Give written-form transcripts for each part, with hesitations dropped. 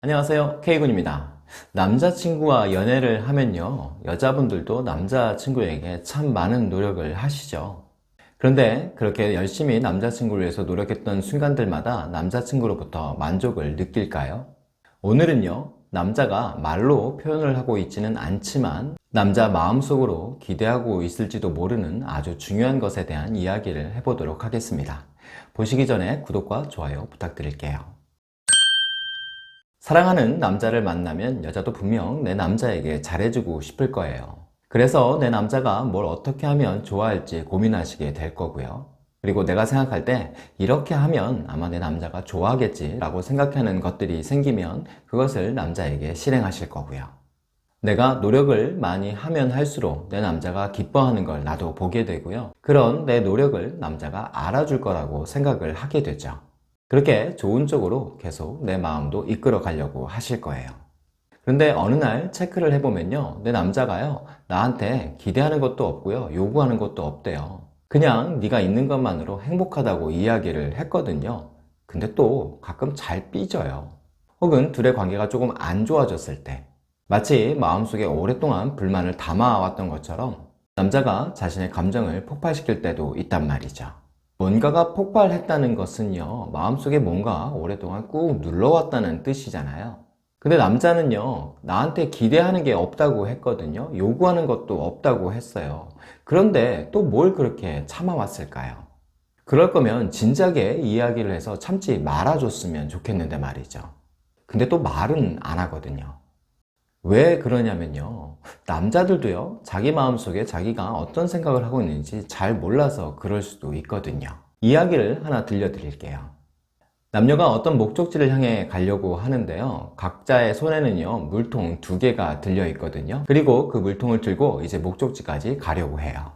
안녕하세요, K군입니다. 남자친구와 연애를 하면요, 여자분들도 남자친구에게 참 많은 노력을 하시죠. 그런데 그렇게 열심히 남자친구를 위해서 노력했던 순간들마다 남자친구로부터 만족을 느낄까요? 오늘은요, 남자가 말로 표현을 하고 있지는 않지만 남자 마음속으로 기대하고 있을지도 모르는 아주 중요한 것에 대한 이야기를 해보도록 하겠습니다. 보시기 전에 구독과 좋아요 부탁드릴게요. 사랑하는 남자를 만나면 여자도 분명 내 남자에게 잘해주고 싶을 거예요. 그래서 내 남자가 뭘 어떻게 하면 좋아할지 고민하시게 될 거고요. 그리고 내가 생각할 때 이렇게 하면 아마 내 남자가 좋아하겠지 라고 생각하는 것들이 생기면 그것을 남자에게 실행하실 거고요. 내가 노력을 많이 하면 할수록 내 남자가 기뻐하는 걸 나도 보게 되고요. 그런 내 노력을 남자가 알아줄 거라고 생각을 하게 되죠. 그렇게 좋은 쪽으로 계속 내 마음도 이끌어 가려고 하실 거예요. 그런데 어느 날 체크를 해보면요, 내 남자가요, 나한테 기대하는 것도 없고요, 요구하는 것도 없대요. 그냥 네가 있는 것만으로 행복하다고 이야기를 했거든요. 근데 또 가끔 잘 삐져요. 혹은 둘의 관계가 조금 안 좋아졌을 때, 마치 마음속에 오랫동안 불만을 담아왔던 것처럼 남자가 자신의 감정을 폭발시킬 때도 있단 말이죠. 뭔가가 폭발했다는 것은요, 마음속에 뭔가 오랫동안 꾹 눌러왔다는 뜻이잖아요. 근데 남자는요, 나한테 기대하는 게 없다고 했거든요. 요구하는 것도 없다고 했어요. 그런데 또 뭘 그렇게 참아왔을까요? 그럴 거면 진작에 이야기를 해서 참지 말아줬으면 좋겠는데 말이죠. 근데 또 말은 안 하거든요. 왜 그러냐면요, 남자들도요, 자기 마음속에 자기가 어떤 생각을 하고 있는지 잘 몰라서 그럴 수도 있거든요. 이야기를 하나 들려드릴게요. 남녀가 어떤 목적지를 향해 가려고 하는데요, 각자의 손에는요, 물통 2개가 들려 있거든요. 그리고 그 물통을 들고 이제 목적지까지 가려고 해요.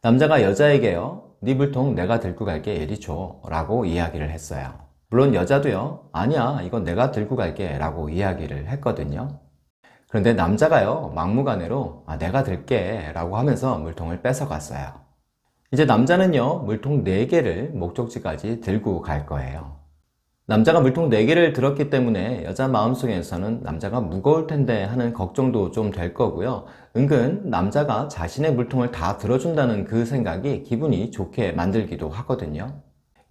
남자가 여자에게요, 네 물통 내가 들고 갈게, 이리 줘 라고 이야기를 했어요. 물론 여자도요, 아니야, 이건 내가 들고 갈게 라고 이야기를 했거든요. 그런데 남자가요, 막무가내로 내가 들게 라고 하면서 물통을 뺏어갔어요. 이제 남자는요, 물통 4개를 목적지까지 들고 갈 거예요. 남자가 물통 4개를 들었기 때문에 여자 마음속에서는 남자가 무거울 텐데 하는 걱정도 좀 될 거고요. 은근 남자가 자신의 물통을 다 들어준다는 그 생각이 기분이 좋게 만들기도 하거든요.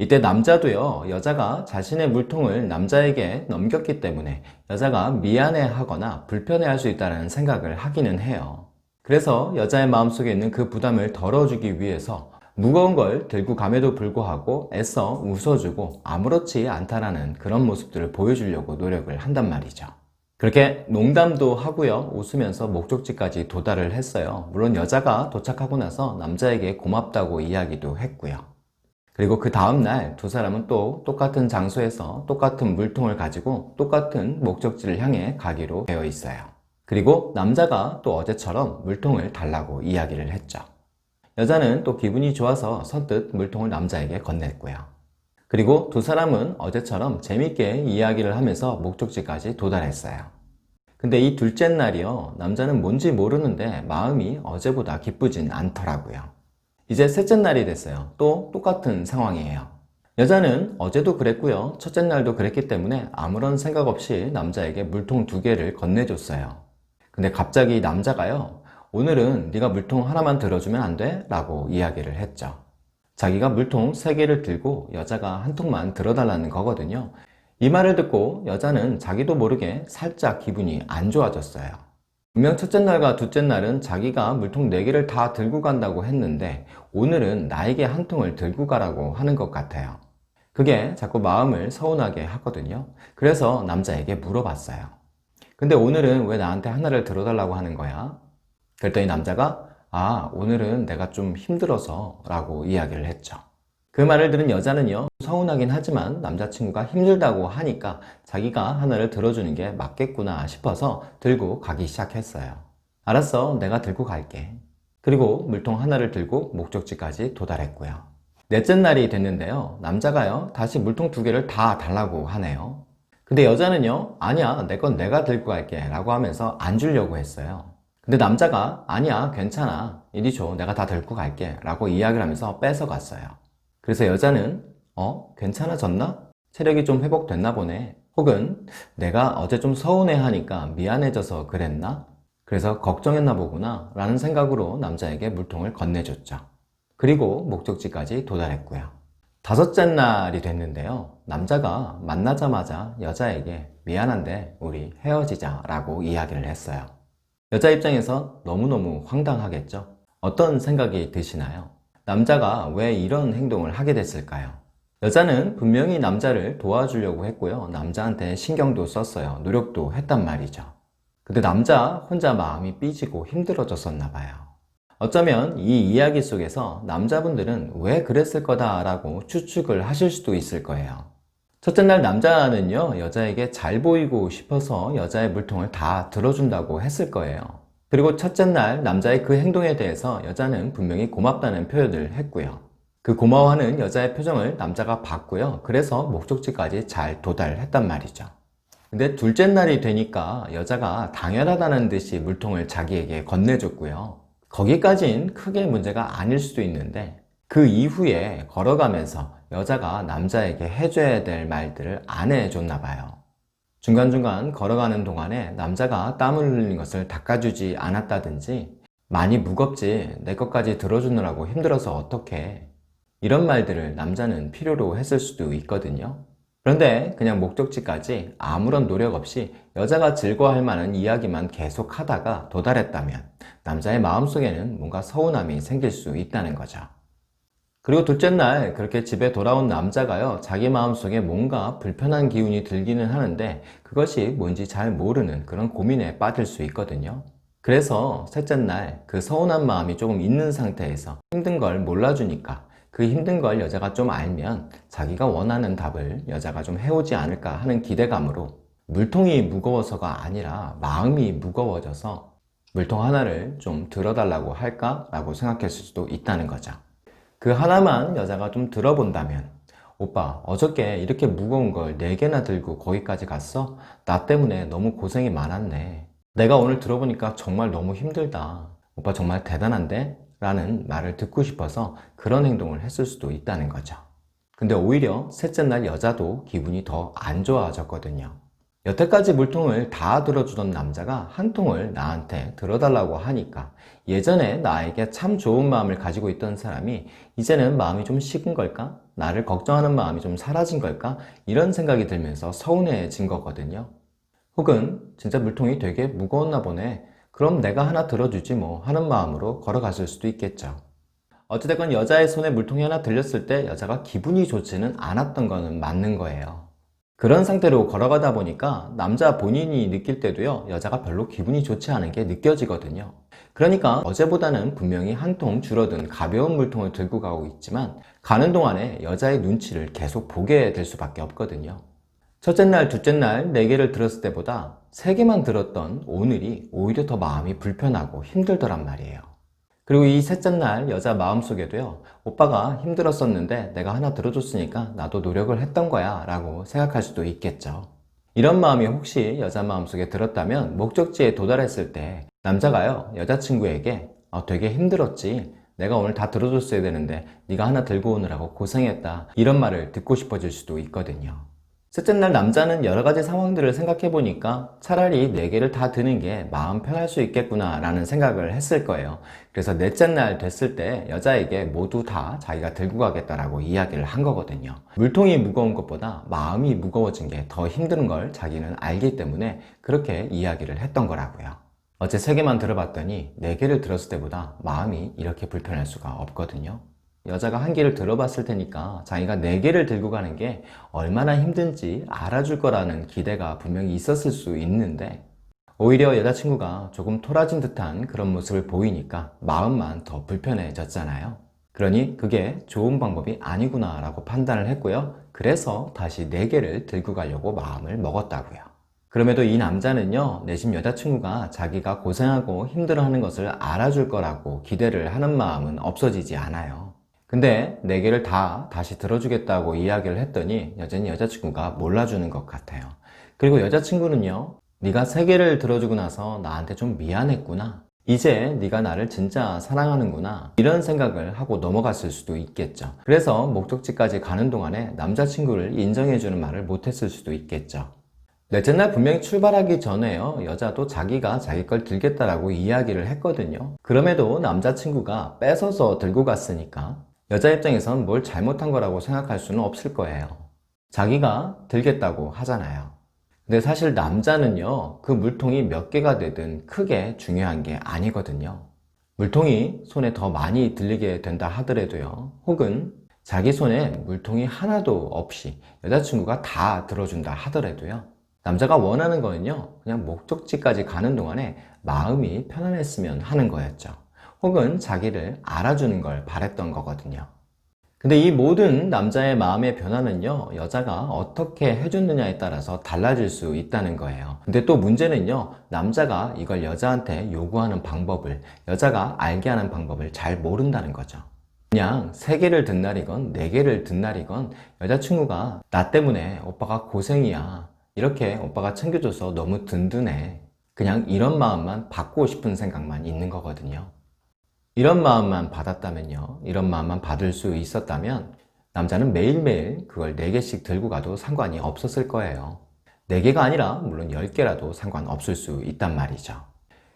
이때 남자도요, 여자가 자신의 물통을 남자에게 넘겼기 때문에 여자가 미안해 하거나 불편해 할 수 있다는 생각을 하기는 해요. 그래서 여자의 마음속에 있는 그 부담을 덜어주기 위해서 무거운 걸 들고 감에도 불구하고 애써 웃어주고 아무렇지 않다라는 그런 모습들을 보여주려고 노력을 한단 말이죠. 그렇게 농담도 하고요, 웃으면서 목적지까지 도달을 했어요. 물론 여자가 도착하고 나서 남자에게 고맙다고 이야기도 했고요. 그리고 그 다음날 두 사람은 또 똑같은 장소에서 똑같은 물통을 가지고 똑같은 목적지를 향해 가기로 되어 있어요. 그리고 남자가 또 어제처럼 물통을 달라고 이야기를 했죠. 여자는 또 기분이 좋아서 선뜻 물통을 남자에게 건넸고요. 그리고 두 사람은 어제처럼 재밌게 이야기를 하면서 목적지까지 도달했어요. 근데 이 둘째 날이요, 남자는 뭔지 모르는데 마음이 어제보다 기쁘진 않더라고요. 이제 셋째 날이 됐어요. 또 똑같은 상황이에요. 여자는 어제도 그랬고요, 첫째 날도 그랬기 때문에 아무런 생각 없이 남자에게 물통 2개를 건네줬어요. 근데 갑자기 남자가요, 오늘은 네가 물통 하나만 들어주면 안 돼? 라고 이야기를 했죠. 자기가 물통 3개를 들고 여자가 한 통만 들어달라는 거거든요. 이 말을 듣고 여자는 자기도 모르게 살짝 기분이 안 좋아졌어요. 분명 첫째 날과 둘째 날은 자기가 물통 4개를 다 들고 간다고 했는데 오늘은 나에게 한 통을 들고 가라고 하는 것 같아요. 그게 자꾸 마음을 서운하게 하거든요. 그래서 남자에게 물어봤어요. 근데 오늘은 왜 나한테 하나를 들어달라고 하는 거야? 그랬더니 남자가 오늘은 내가 좀 힘들어서 라고 이야기를 했죠. 그 말을 들은 여자는요, 서운하긴 하지만 남자친구가 힘들다고 하니까 자기가 하나를 들어주는 게 맞겠구나 싶어서 들고 가기 시작했어요. 알았어, 내가 들고 갈게. 그리고 물통 하나를 들고 목적지까지 도달했고요. 넷째 날이 됐는데요, 남자가요, 다시 물통 2개를 다 달라고 하네요. 근데 여자는요, 아니야, 내 건 내가 들고 갈게 라고 하면서 안 주려고 했어요. 근데 남자가 아니야, 괜찮아, 이리 줘, 내가 다 들고 갈게 라고 이야기를 하면서 뺏어갔어요. 그래서 여자는 괜찮아졌나? 체력이 좀 회복됐나 보네. 혹은 내가 어제 좀 서운해하니까 미안해져서 그랬나? 그래서 걱정했나 보구나 라는 생각으로 남자에게 물통을 건네줬죠. 그리고 목적지까지 도달했고요. 다섯째 날이 됐는데요. 남자가 만나자마자 여자에게 미안한데 우리 헤어지자 라고 이야기를 했어요. 여자 입장에서 너무너무 황당하겠죠? 어떤 생각이 드시나요? 남자가 왜 이런 행동을 하게 됐을까요? 여자는 분명히 남자를 도와주려고 했고요. 남자한테 신경도 썼어요. 노력도 했단 말이죠. 근데 남자 혼자 마음이 삐지고 힘들어졌었나 봐요. 어쩌면 이 이야기 속에서 남자분들은 왜 그랬을 거다라고 추측을 하실 수도 있을 거예요. 첫째 날 남자는요, 여자에게 잘 보이고 싶어서 여자의 물통을 다 들어준다고 했을 거예요. 그리고 첫째 날 남자의 그 행동에 대해서 여자는 분명히 고맙다는 표현을 했고요. 그 고마워하는 여자의 표정을 남자가 봤고요. 그래서 목적지까지 잘 도달했단 말이죠. 근데 둘째 날이 되니까 여자가 당연하다는 듯이 물통을 자기에게 건네줬고요. 거기까진 크게 문제가 아닐 수도 있는데 그 이후에 걸어가면서 여자가 남자에게 해줘야 될 말들을 안 해줬나 봐요. 중간중간 걸어가는 동안에 남자가 땀을 흘린 것을 닦아주지 않았다든지 많이 무겁지 내 것까지 들어주느라고 힘들어서 어떡해, 이런 말들을 남자는 필요로 했을 수도 있거든요. 그런데 그냥 목적지까지 아무런 노력 없이 여자가 즐거워할 만한 이야기만 계속 하다가 도달했다면 남자의 마음속에는 뭔가 서운함이 생길 수 있다는 거죠. 그리고 둘째 날 그렇게 집에 돌아온 남자가요, 자기 마음속에 뭔가 불편한 기운이 들기는 하는데 그것이 뭔지 잘 모르는 그런 고민에 빠질 수 있거든요. 그래서 셋째 날 그 서운한 마음이 조금 있는 상태에서 힘든 걸 몰라주니까 그 힘든 걸 여자가 좀 알면 자기가 원하는 답을 여자가 좀 해오지 않을까 하는 기대감으로 물통이 무거워서가 아니라 마음이 무거워져서 물통 하나를 좀 들어달라고 할까? 라고 생각했을 수도 있다는 거죠. 그 하나만 여자가 좀 들어본다면, 오빠 어저께 이렇게 무거운 걸 4개나 들고 거기까지 갔어? 나 때문에 너무 고생이 많았네. 내가 오늘 들어보니까 정말 너무 힘들다. 오빠 정말 대단한데? 라는 말을 듣고 싶어서 그런 행동을 했을 수도 있다는 거죠. 근데 오히려 셋째 날 여자도 기분이 더 안 좋아졌거든요. 여태까지 물통을 다 들어주던 남자가 한 통을 나한테 들어달라고 하니까 예전에 나에게 참 좋은 마음을 가지고 있던 사람이 이제는 마음이 좀 식은 걸까? 나를 걱정하는 마음이 좀 사라진 걸까? 이런 생각이 들면서 서운해진 거거든요. 혹은 진짜 물통이 되게 무거웠나 보네. 그럼 내가 하나 들어주지 뭐 하는 마음으로 걸어갔을 수도 있겠죠. 어찌됐건 여자의 손에 물통이 하나 들렸을 때 여자가 기분이 좋지는 않았던 거는 맞는 거예요. 그런 상태로 걸어가다 보니까 남자 본인이 느낄 때도요, 여자가 별로 기분이 좋지 않은 게 느껴지거든요. 그러니까 어제보다는 분명히 한 통 줄어든 가벼운 물통을 들고 가고 있지만 가는 동안에 여자의 눈치를 계속 보게 될 수밖에 없거든요. 첫째 날, 둘째 날 4개를 들었을 때보다 3개만 들었던 오늘이 오히려 더 마음이 불편하고 힘들더란 말이에요. 그리고 이 셋째 날 여자 마음속에도요, 오빠가 힘들었었는데 내가 하나 들어줬으니까 나도 노력을 했던 거야 라고 생각할 수도 있겠죠. 이런 마음이 혹시 여자 마음속에 들었다면 목적지에 도달했을 때 남자가요, 여자친구에게 되게 힘들었지, 내가 오늘 다 들어줬어야 되는데 네가 하나 들고 오느라고 고생했다, 이런 말을 듣고 싶어질 수도 있거든요. 셋째 날 남자는 여러 가지 상황들을 생각해 보니까 차라리 4개를 다 드는 게 마음 편할 수 있겠구나 라는 생각을 했을 거예요. 그래서 넷째 날 됐을 때 여자에게 모두 다 자기가 들고 가겠다라고 이야기를 한 거거든요. 물통이 무거운 것보다 마음이 무거워진 게 더 힘든 걸 자기는 알기 때문에 그렇게 이야기를 했던 거라고요. 어제 3개만 들어봤더니 4개를 들었을 때보다 마음이 이렇게 불편할 수가 없거든요. 여자가 한 개를 들어봤을 테니까 자기가 4개를 들고 가는 게 얼마나 힘든지 알아줄 거라는 기대가 분명히 있었을 수 있는데 오히려 여자친구가 조금 토라진 듯한 그런 모습을 보이니까 마음만 더 불편해졌잖아요. 그러니 그게 좋은 방법이 아니구나 라고 판단을 했고요. 그래서 다시 4개를 들고 가려고 마음을 먹었다고요. 그럼에도 이 남자는요, 내심 여자친구가 자기가 고생하고 힘들어하는 것을 알아줄 거라고 기대를 하는 마음은 없어지지 않아요. 근데 4개를 다 다시 들어주겠다고 이야기를 했더니 여전히 여자친구가 몰라주는 것 같아요. 그리고 여자친구는요, 네가 3개를 들어주고 나서 나한테 좀 미안했구나, 이제 네가 나를 진짜 사랑하는구나, 이런 생각을 하고 넘어갔을 수도 있겠죠. 그래서 목적지까지 가는 동안에 남자친구를 인정해주는 말을 못했을 수도 있겠죠. 넷째 날 분명히 출발하기 전에요, 여자도 자기가 자기 걸 들겠다라고 이야기를 했거든요. 그럼에도 남자친구가 뺏어서 들고 갔으니까 여자 입장에선 뭘 잘못한 거라고 생각할 수는 없을 거예요. 자기가 들겠다고 하잖아요. 근데 사실 남자는요, 그 물통이 몇 개가 되든 크게 중요한 게 아니거든요. 물통이 손에 더 많이 들리게 된다 하더라도요, 혹은 자기 손에 물통이 하나도 없이 여자친구가 다 들어준다 하더라도요, 남자가 원하는 거는요, 그냥 목적지까지 가는 동안에 마음이 편안했으면 하는 거였죠. 혹은 자기를 알아주는 걸 바랬던 거거든요. 근데 이 모든 남자의 마음의 변화는요, 여자가 어떻게 해줬느냐에 따라서 달라질 수 있다는 거예요. 근데 또 문제는요, 남자가 이걸 여자한테 요구하는 방법을, 여자가 알게 하는 방법을 잘 모른다는 거죠. 그냥 3개를 든 날이건 4개를 든 날이건 여자친구가 나 때문에 오빠가 고생이야, 이렇게 오빠가 챙겨줘서 너무 든든해, 그냥 이런 마음만 받고 싶은 생각만 있는 거거든요. 이런 마음만 받았다면요, 이런 마음만 받을 수 있었다면 남자는 매일매일 그걸 4개씩 들고 가도 상관이 없었을 거예요. 4개가 아니라 물론 10개라도 상관없을 수 있단 말이죠.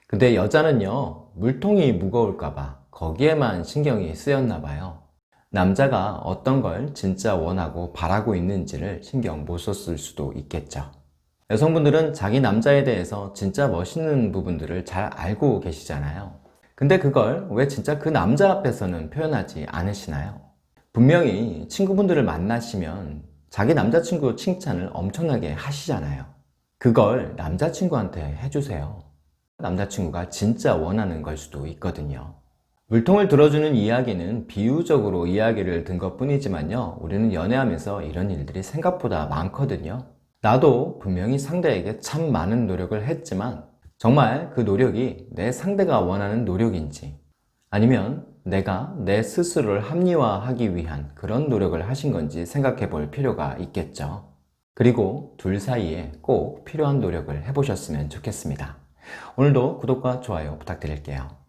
근데 여자는요, 물통이 무거울까봐 거기에만 신경이 쓰였나 봐요. 남자가 어떤 걸 진짜 원하고 바라고 있는지를 신경 못 썼을 수도 있겠죠. 여성분들은 자기 남자에 대해서 진짜 멋있는 부분들을 잘 알고 계시잖아요. 근데 그걸 왜 진짜 그 남자 앞에서는 표현하지 않으시나요? 분명히 친구분들을 만나시면 자기 남자친구 칭찬을 엄청나게 하시잖아요. 그걸 남자친구한테 해주세요. 남자친구가 진짜 원하는 걸 수도 있거든요. 물통을 들어주는 이야기는 비유적으로 이야기를 든 것 뿐이지만요, 우리는 연애하면서 이런 일들이 생각보다 많거든요. 나도 분명히 상대에게 참 많은 노력을 했지만 정말 그 노력이 내 상대가 원하는 노력인지, 아니면 내가 내 스스로를 합리화하기 위한 그런 노력을 하신 건지 생각해 볼 필요가 있겠죠. 그리고 둘 사이에 꼭 필요한 노력을 해보셨으면 좋겠습니다. 오늘도 구독과 좋아요 부탁드릴게요.